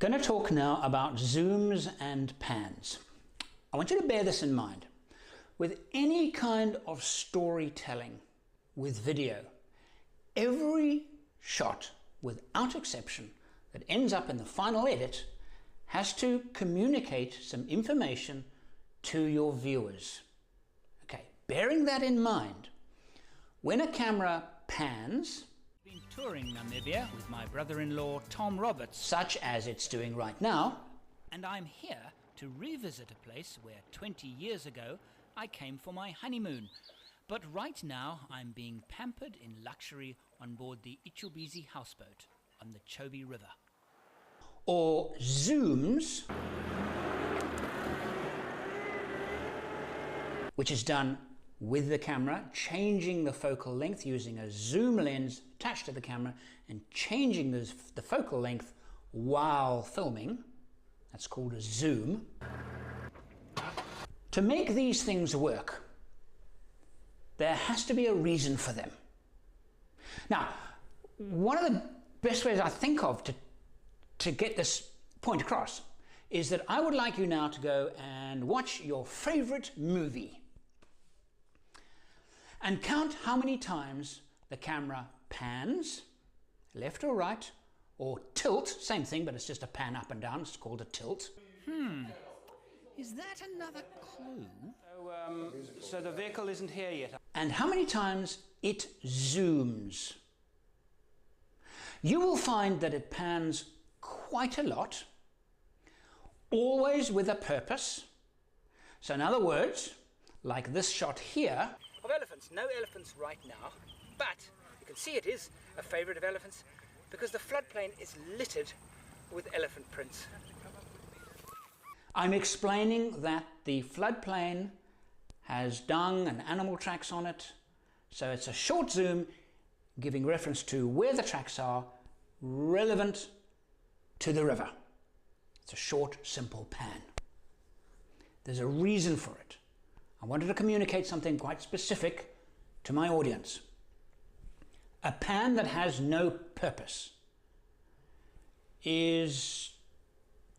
I'm going to talk now about zooms and pans. I want you to bear this in mind. With any kind of storytelling with video, every shot, without exception, that ends up in the final edit has to communicate some information to your viewers. Okay, bearing that in mind, when a camera pans, Been touring Namibia with my brother-in-law Tom Roberts, such as it's doing right now, and I'm here to revisit a place where 20 years ago I came for my honeymoon. But right now I'm being pampered in luxury on board the Ichubezi houseboat on the Chobe River. or zooms, which is done with the camera, changing the focal length using a zoom lens attached to the camera and changing the focal length while filming. That's called a zoom. To make these things work, there has to be a reason for them. Now, one of the best ways I think of to get this point across is that I would like you now to go and watch your favorite movie and count how many times the camera pans, left or right, or tilt, same thing, but it's just a pan up and down, it's called a tilt. Is that another clue? So the vehicle isn't here yet. And how many times it zooms. You will find that it pans quite a lot, always with a purpose. So in other words, like this shot here, Of elephants. No elephants right now, but you can see it is a favourite of elephants because the floodplain is littered with elephant prints. I'm explaining that the floodplain has dung and animal tracks on it, so it's a short zoom giving reference to where the tracks are relevant to the river. It's a short, simple pan. There's a reason for it. I wanted to communicate something quite specific to my audience. A pan that has no purpose is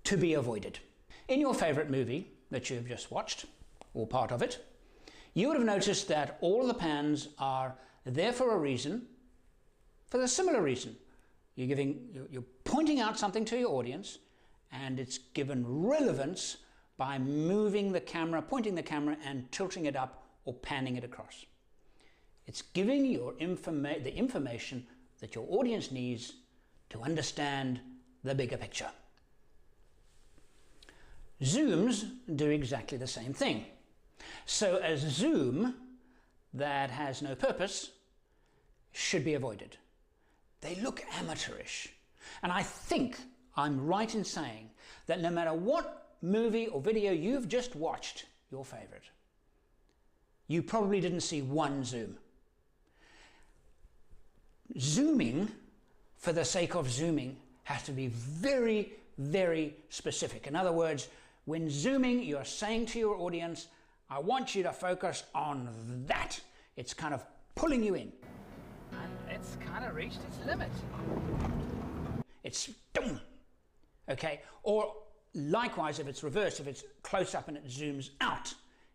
to be avoided. In your favorite movie that you've just watched, or part of it, you would have noticed that all the pans are there for a reason, for the similar reason. You're pointing out something to your audience, and it's given relevance by moving the camera, pointing the camera and tilting it up or panning it across. It's giving you the information that your audience needs to understand the bigger picture. Zooms do exactly the same thing. So a zoom that has no purpose should be avoided. They look amateurish. And I think I'm right in saying that no matter what movie or video you've just watched, your favorite, you probably didn't see one zoom. Zooming for the sake of zooming has to be very, very specific. In other words, when zooming, you're saying to your audience, I want you to focus on that. It's kind of pulling you in. And it's kind of reached its limit. It's boom. Okay, or likewise, if it's reversed, if it's close up and it zooms out,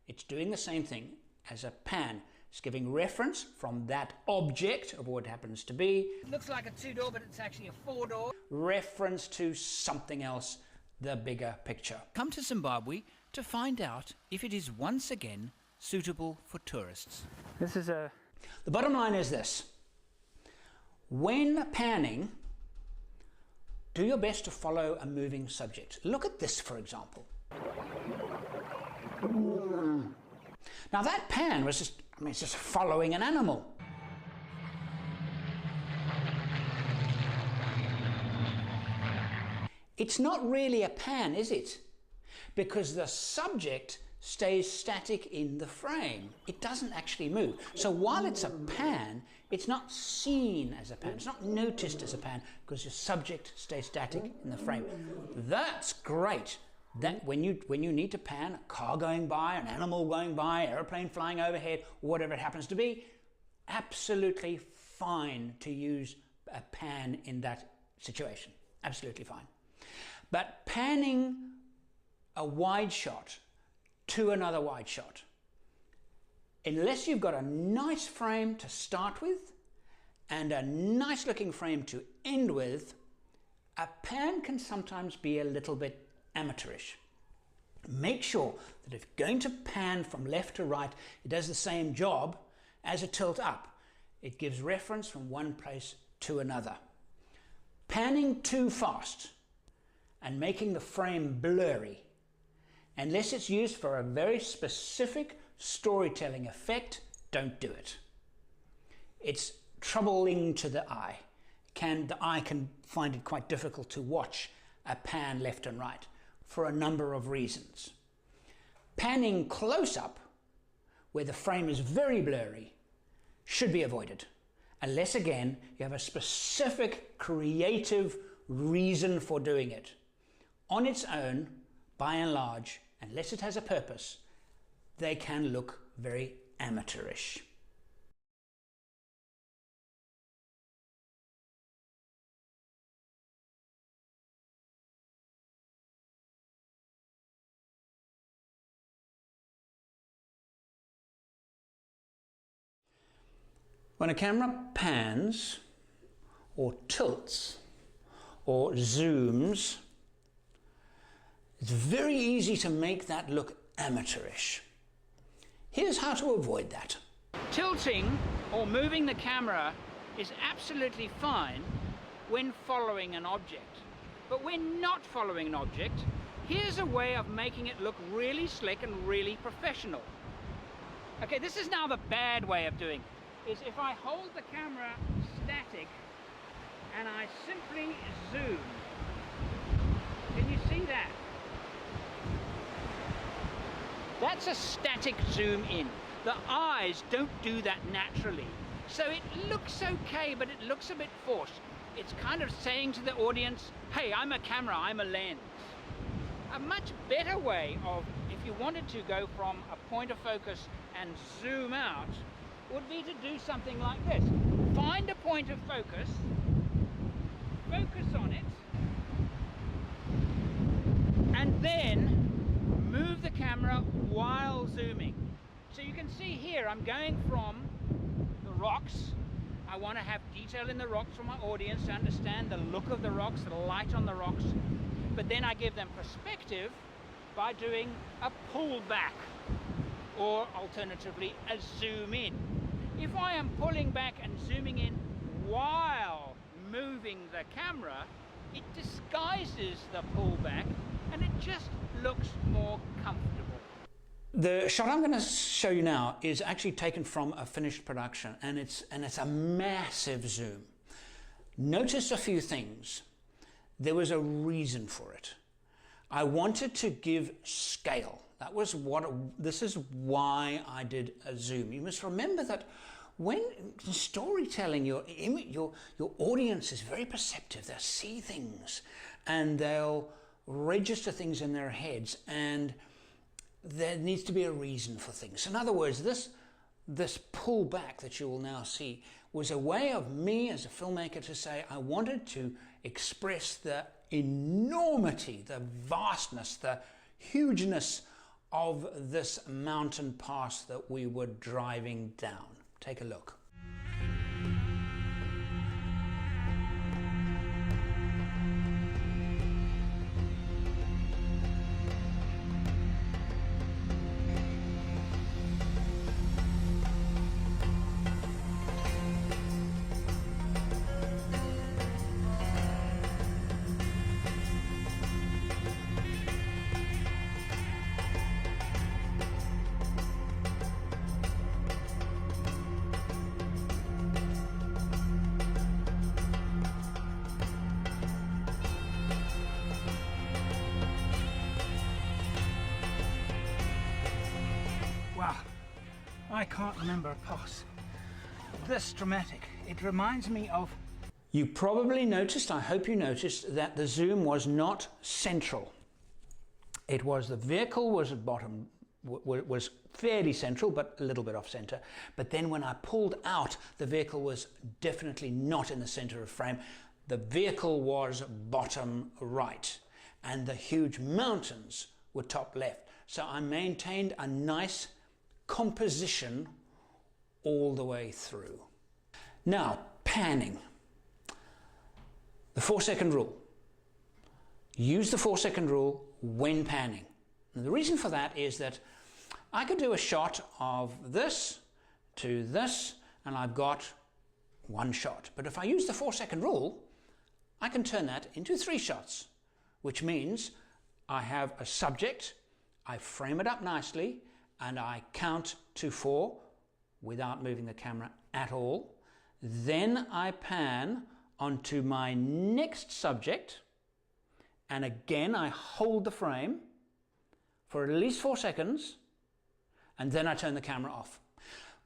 it's doing the same thing as a pan. It's giving reference from that object of what it happens to be. It looks like a two-door, but it's actually a four-door. Reference to something else, the bigger picture. Come to Zimbabwe to find out if it is once again suitable for tourists. The bottom line is this. When panning, do your best to follow a moving subject. Look at this, for example. Now that pan was it's just following an animal. It's not really a pan, is it? Because the subject stays static in the frame. It doesn't actually move. So while it's a pan, it's not seen as a pan. It's not noticed as a pan because your subject stays static in the frame. That's great. That when you need to pan, a car going by, an animal going by, airplane flying overhead, whatever it happens to be, absolutely fine to use a pan in that situation. Absolutely fine. But panning a wide shot to another wide shot, unless you've got a nice frame to start with and a nice looking frame to end with, a pan can sometimes be a little bit amateurish. Make sure that if you're going to pan from left to right, it does the same job as a tilt up. It gives reference from one place to another. Panning too fast and making the frame blurry, unless it's used for a very specific storytelling effect, don't do it. It's troubling to the eye. The eye can find it quite difficult to watch a pan left and right for a number of reasons. Panning close up, where the frame is very blurry, should be avoided, unless again you have a specific creative reason for doing it. On its own, by and large, unless it has a purpose, they can look very amateurish. When a camera pans or tilts or zooms, it's very easy to make that look amateurish. Here's how to avoid that. Tilting or moving the camera is absolutely fine when following an object. But when not following an object, here's a way of making it look really slick and really professional. Okay, this is now the bad way of doing it. Is if I hold the camera static and I simply zoom. Can you see that? That's a static zoom in. The eyes don't do that naturally. So it looks okay, but it looks a bit forced. It's kind of saying to the audience, hey, I'm a camera, I'm a lens. A much better way of, if you wanted to go from a point of focus and zoom out, would be to do something like this. Find a point of focus, focus on it, and then move the camera while zooming. So you can see here I'm going from the rocks. I want to have detail in the rocks for my audience to understand the look of the rocks, the light on the rocks, but then I give them perspective by doing a pull back, or alternatively a zoom in. If I am pulling back and zooming in while moving the camera, it disguises the pullback and it just looks more comfortable. The shot I'm going to show you now is actually taken from a finished production, and it's a massive zoom. Notice a few things. There was a reason for it. I wanted to give scale. This is why I did a zoom. You must remember that when storytelling, your audience is very perceptive. They'll see things and they'll register things in their heads, and there needs to be a reason for things. In other words, this pull back that you will now see was a way of me as a filmmaker to say I wanted to express the enormity, the vastness, the hugeness of this mountain pass that we were driving down. Take a look. Wow, I can't remember a pass this dramatic. It reminds me of... You probably noticed, I hope you noticed, that the zoom was not central. It was, the vehicle was at bottom, was fairly central, but a little bit off center. But then when I pulled out, the vehicle was definitely not in the center of frame. The vehicle was bottom right. and the huge mountains were top left. So I maintained a nice composition all the way through. Now, panning. The 4-second rule. Use the 4-second rule when panning. And the reason for that is that I could do a shot of this to this, and I've got one shot. But if I use the 4-second rule, I can turn that into 3 shots, which means I have a subject, I frame it up nicely, and I count to 4 without moving the camera at all. Then I pan onto my next subject, and again I hold the frame for at least 4 seconds, and then I turn the camera off.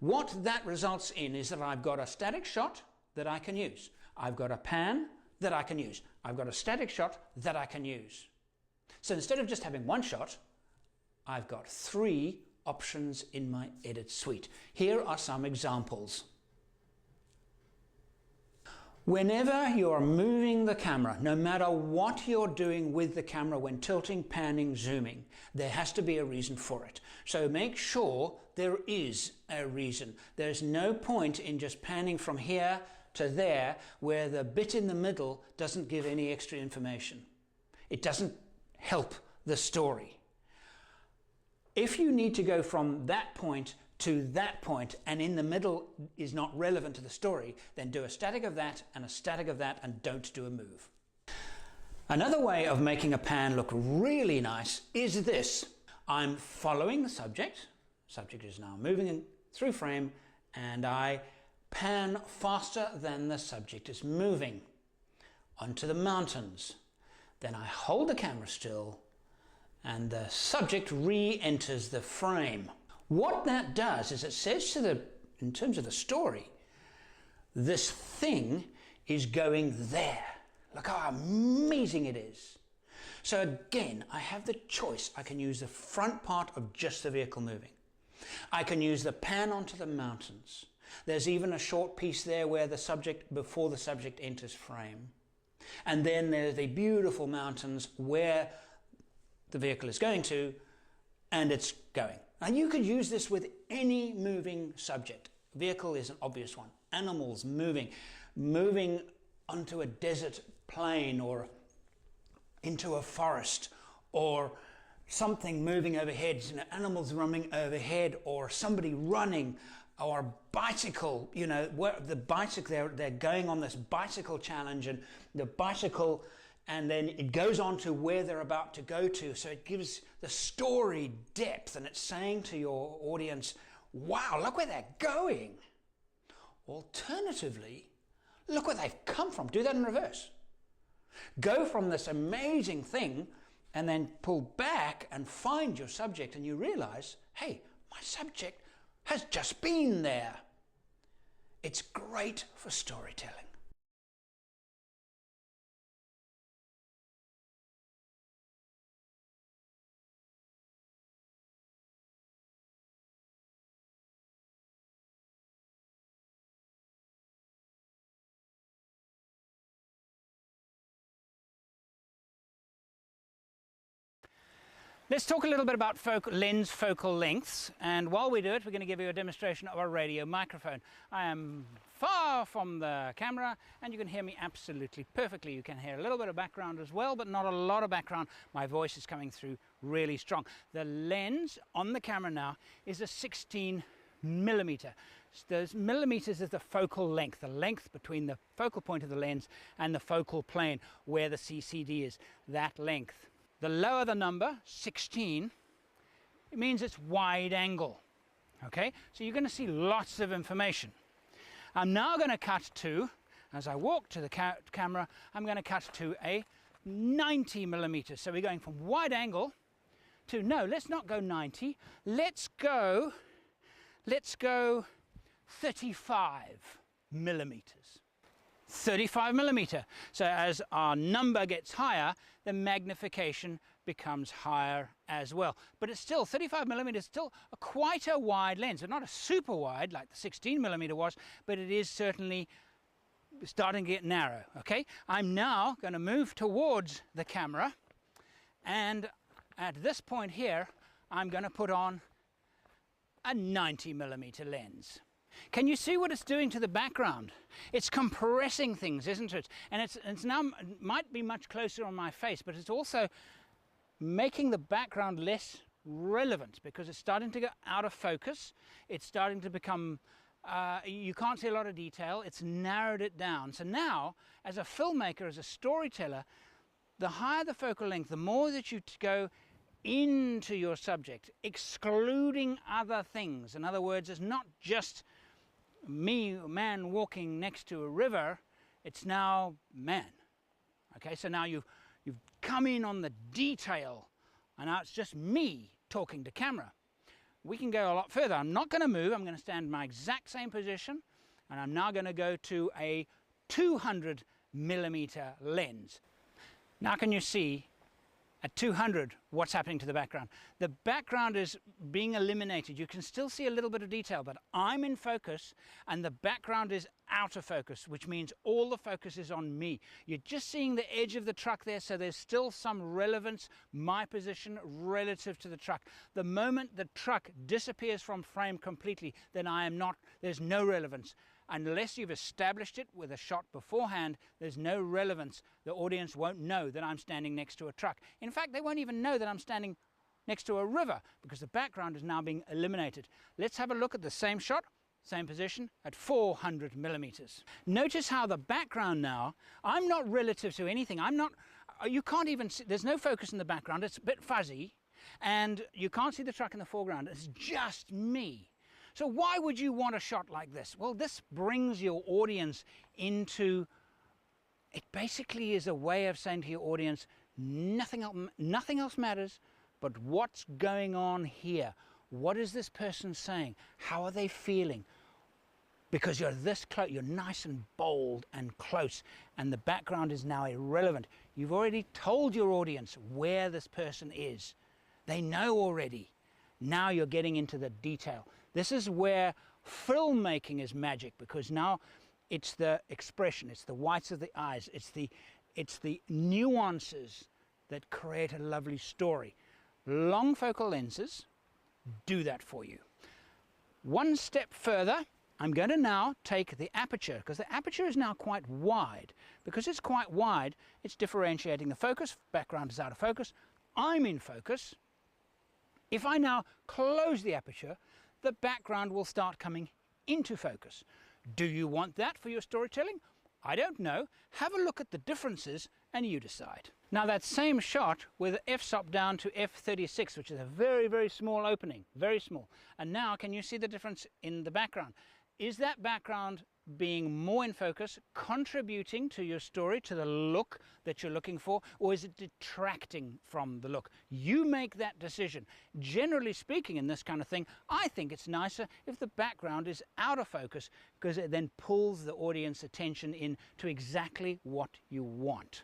What that results in is that I've got a static shot that I can use. I've got a pan that I can use. I've got a static shot that I can use. So instead of just having one shot, I've got 3 options in my edit suite. Here are some examples. Whenever you're moving the camera, no matter what you're doing with the camera when tilting, panning, zooming, there has to be a reason for it. So make sure there is a reason. There's no point in just panning from here to there where the bit in the middle doesn't give any extra information. It doesn't help the story. If you need to go from that point to that point and in the middle is not relevant to the story, then do a static of that and a static of that and don't do a move. Another way of making a pan look really nice is this. I'm following the subject. Subject is now moving through frame, and I pan faster than the subject is moving onto the mountains. Then I hold the camera still and the subject re-enters the frame. What that does is it says to in terms of the story, this thing is going there. Look how amazing it is. So again, I have the choice. I can use the front part of just the vehicle moving. I can use the pan onto the mountains. There's even a short piece there where the subject, before the subject enters frame. And then there's the beautiful mountains where the vehicle is going to, and it's going. And you could use this with any moving subject. Vehicle is an obvious one. Animals moving onto a desert plain or into a forest, or something moving overhead, animals running overhead, or somebody running, or a bicycle, where the bicycle, they're going on this bicycle challenge, and the bicycle, and then it goes on to where they're about to go to. So it gives the story depth, and it's saying to your audience, wow, look where they're going. Alternatively, look where they've come from. Do that in reverse. Go from this amazing thing and then pull back and find your subject, and you realize, hey, my subject has just been there. It's great for storytelling. Let's talk a little bit about lens focal lengths, and while we do it, we're going to give you a demonstration of a radio microphone. I am far from the camera and you can hear me absolutely perfectly. You can hear a little bit of background as well, but not a lot of background. My voice is coming through really strong. The lens on the camera now is a 16 millimeter. Those millimeters is the focal length, the length between the focal point of the lens and the focal plane where the CCD is, that length. The lower the number, 16, it means it's wide angle. Okay, so you're going to see lots of information. I'm now going to cut to, as I walk to the camera, I'm going to cut to a 90 millimeters. So we're going from wide angle to, no, let's not go 90, let's go 35 millimeters. 35 millimeter. So as our number gets higher, the magnification becomes higher as well. But it's still 35 millimeters, still quite a wide lens. It's not a super wide like the 16 millimeter was, but it is certainly starting to get narrow. Okay, I'm now going to move towards the camera And at this point here, I'm going to put on a 90mm lens. Can you see what it's doing to the background? It's compressing things, isn't it? And it's now, might be much closer on my face, but it's also making the background less relevant because it's starting to go out of focus. It's starting to become, you can't see a lot of detail. It's narrowed it down. So now, as a filmmaker, as a storyteller, the higher the focal length, the more that you go into your subject, excluding other things. In other words, it's not just man walking next to a river, it's now man. Okay, so now you've come in on the detail, and now it's just me talking to camera. We can go a lot further. I'm not going to move. I'm going to stand in my exact same position, and I'm now going to go to a 200mm lens. Now can you see at 200 what's happening to the background? The background is being eliminated. You can still see a little bit of detail, but I'm in focus and the background is out of focus, which means all the focus is on me. You're just seeing the edge of the truck there, so there's still some relevance, my position relative to the truck. The moment the truck disappears from frame completely, then there's no relevance. Unless you've established it with a shot beforehand, there's no relevance. The audience won't know that I'm standing next to a truck. In fact, they won't even know that I'm standing next to a river because the background is now being eliminated. Let's have a look at the same shot, same position at 400mm. Notice how the background now, I'm not relative to anything. You can't even see, there's no focus in the background. It's a bit fuzzy and you can't see the truck in the foreground. It's just me. So why would you want a shot like this? Well, this brings your audience into, it basically is a way of saying to your audience, nothing else matters but what's going on here. What is this person saying? How are they feeling? Because you're this close, you're nice and bold and close, and the background is now irrelevant. You've already told your audience where this person is. They know already. Now you're getting into the detail. This is where filmmaking is magic, because now it's the expression, it's the whites of the eyes, it's the nuances that create a lovely story. Long focal lenses do that for you. One step further, I'm going to now take the aperture, because the aperture is now quite wide. Because it's quite wide, it's differentiating the focus. Background is out of focus. I'm in focus. If I now close the aperture, the background will start coming into focus. Do you want that for your storytelling? I don't know. Have a look at the differences and you decide. Now that same shot with f-stop down to f36, which is a very, very small opening, very small. And now can you see the difference in the background? Is that background being more in focus, contributing to your story, to the look that you're looking for, or is it detracting from the look? You make that decision. Generally speaking, in this kind of thing, I think it's nicer if the background is out of focus, because it then pulls the audience attention in to exactly what you want.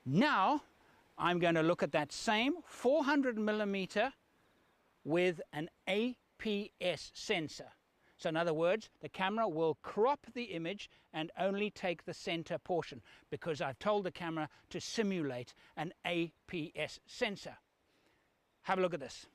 Now I'm going to look at that same 400mm with an APS sensor. So in other words, the camera will crop the image and only take the center portion, because I've told the camera to simulate an APS sensor. Have a look at this.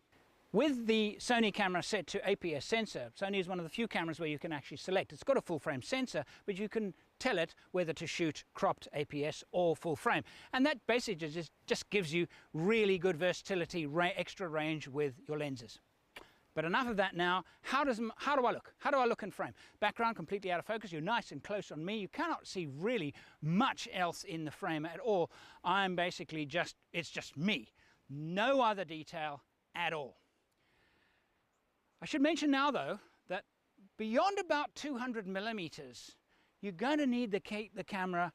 With the Sony camera set to APS sensor, Sony is one of the few cameras where you can actually select. It's got a full frame sensor, but you can tell it whether to shoot cropped APS or full frame. And that basically just gives you really good versatility, extra range with your lenses. But enough of that now. How do I look? How do I look in frame? Background completely out of focus. You're nice and close on me. You cannot see really much else in the frame at all. I'm basically it's just me. No other detail at all. I should mention now though that beyond about 200mm, you're going to need the camera,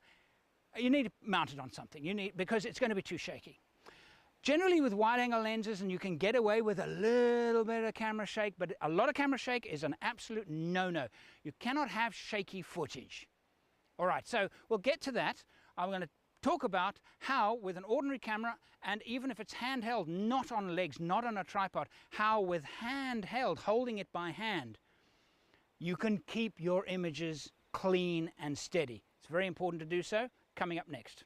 you need to mount it on something. Because it's going to be too shaky. Generally with wide-angle lenses, and you can get away with a little bit of camera shake, but a lot of camera shake is an absolute no-no. You cannot have shaky footage. All right, so we'll get to that. I'm going to talk about how with an ordinary camera, and even if it's handheld, not on legs, not on a tripod, how with handheld, holding it by hand, you can keep your images clean and steady. It's very important to do so. Coming up next.